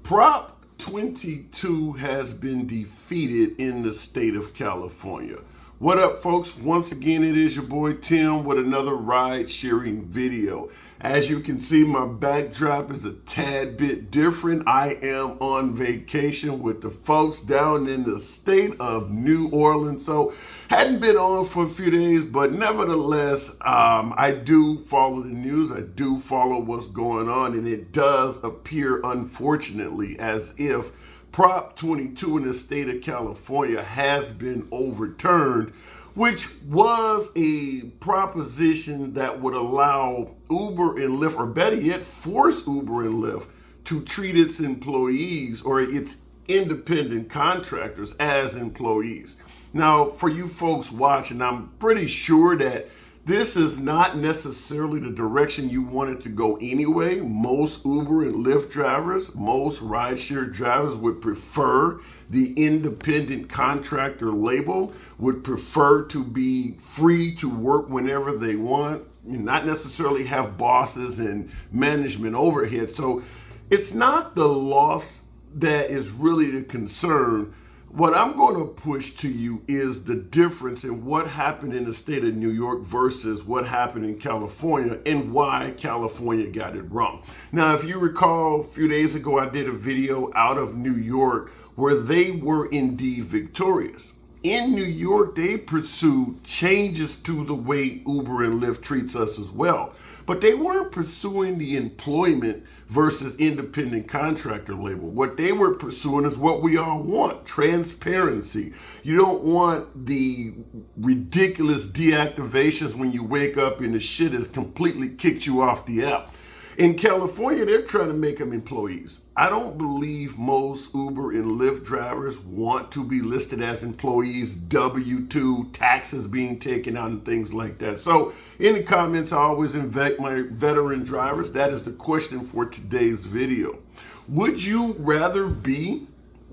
Prop 22 has been defeated in the state of California. What up, folks? Once again, it is your boy Tim with another ride sharing video. As you can see, my backdrop is a tad bit different. I am on vacation with the folks down in the state of New Orleans. So hadn't been on for a few days, but nevertheless, I do follow the news. I do follow what's going on, and it does appear, unfortunately, as if Prop 22 in the state of California has been overturned, which was a proposition that would allow Uber and Lyft, or better yet, force Uber and Lyft to treat its employees or its independent contractors as employees. Now, for you folks watching, I'm pretty sure that this is not necessarily the direction you wanted to go anyway. Most Uber and Lyft drivers, most rideshare drivers would prefer the independent contractor label, would prefer to be free to work whenever they want, not necessarily have bosses and management overhead. So it's not the loss that is really the concern. What I'm going to push to you is the difference in what happened in the state of New York versus what happened in California and why California got it wrong. Now, if you recall, a few days ago, I did a video out of New York where they were indeed victorious. In New York, they pursued changes to the way Uber and Lyft treats us as well. But they weren't pursuing the employment versus independent contractor label. What they were pursuing is what we all want: transparency. You don't want the ridiculous deactivations when you wake up and the shit has completely kicked you off the app. In California, they're trying to make them employees. I don't believe most Uber and Lyft drivers want to be listed as employees, W-2, taxes being taken out and things like that. So in the comments, I always invite my veteran drivers. That is the question for today's video. Would you rather be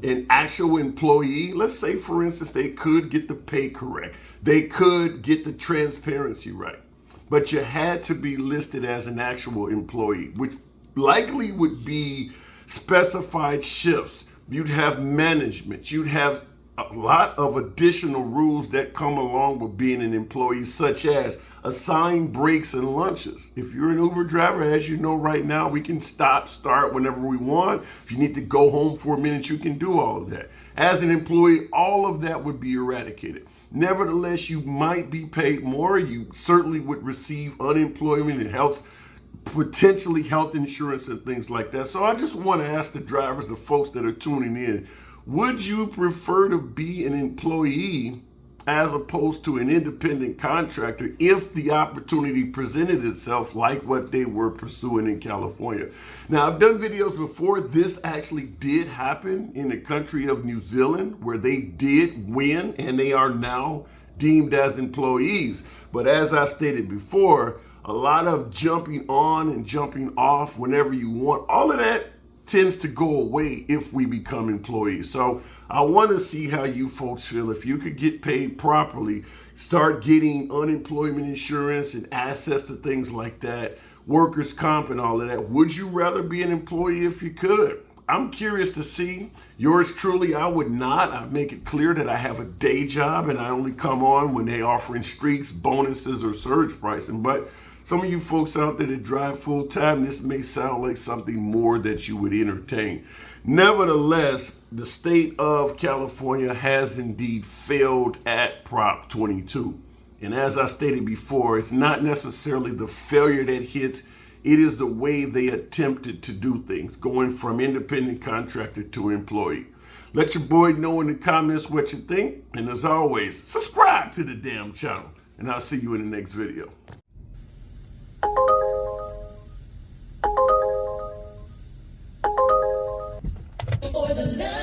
an actual employee? Let's say, for instance, they could get the pay correct. They could get the transparency right, but you had to be listed as an actual employee, which likely would be specified shifts. You'd have management. You'd have a lot of additional rules that come along with being an employee, such as assigned breaks and lunches. If you're an Uber driver, as you know right now, we can stop, start whenever we want. If you need to go home for a minute, you can do all of that. As an employee, all of that would be eradicated. Nevertheless, you might be paid more. You certainly would receive unemployment and potentially health insurance and things like that. So I just want to ask the drivers, the folks that are tuning in, would you prefer to be an employee as opposed to an independent contractor if the opportunity presented itself like what they were pursuing in California? Now, I've done videos before. This actually did happen in the country of New Zealand, where they did win and they are now deemed as employees. But as I stated before, a lot of jumping on and jumping off whenever you want, all of that tends to go away if we become employees. So I want to see how you folks feel. If you could get paid properly, start getting unemployment insurance and access to things like that, workers' comp and all of that, would you rather be an employee if you could? I'm curious to see. Yours truly, I would not. I make it clear that I have a day job and I only come on when they offering streaks, bonuses, or surge pricing. But some of you folks out there that drive full time, this may sound like something more that you would entertain. Nevertheless, the state of California has indeed failed at Prop 22. And as I stated before, it's not necessarily the failure that hits, it is the way they attempted to do things, going from independent contractor to employee. Let your boy know in the comments what you think. And as always, subscribe to the damn channel. And I'll see you in the next video. For the love.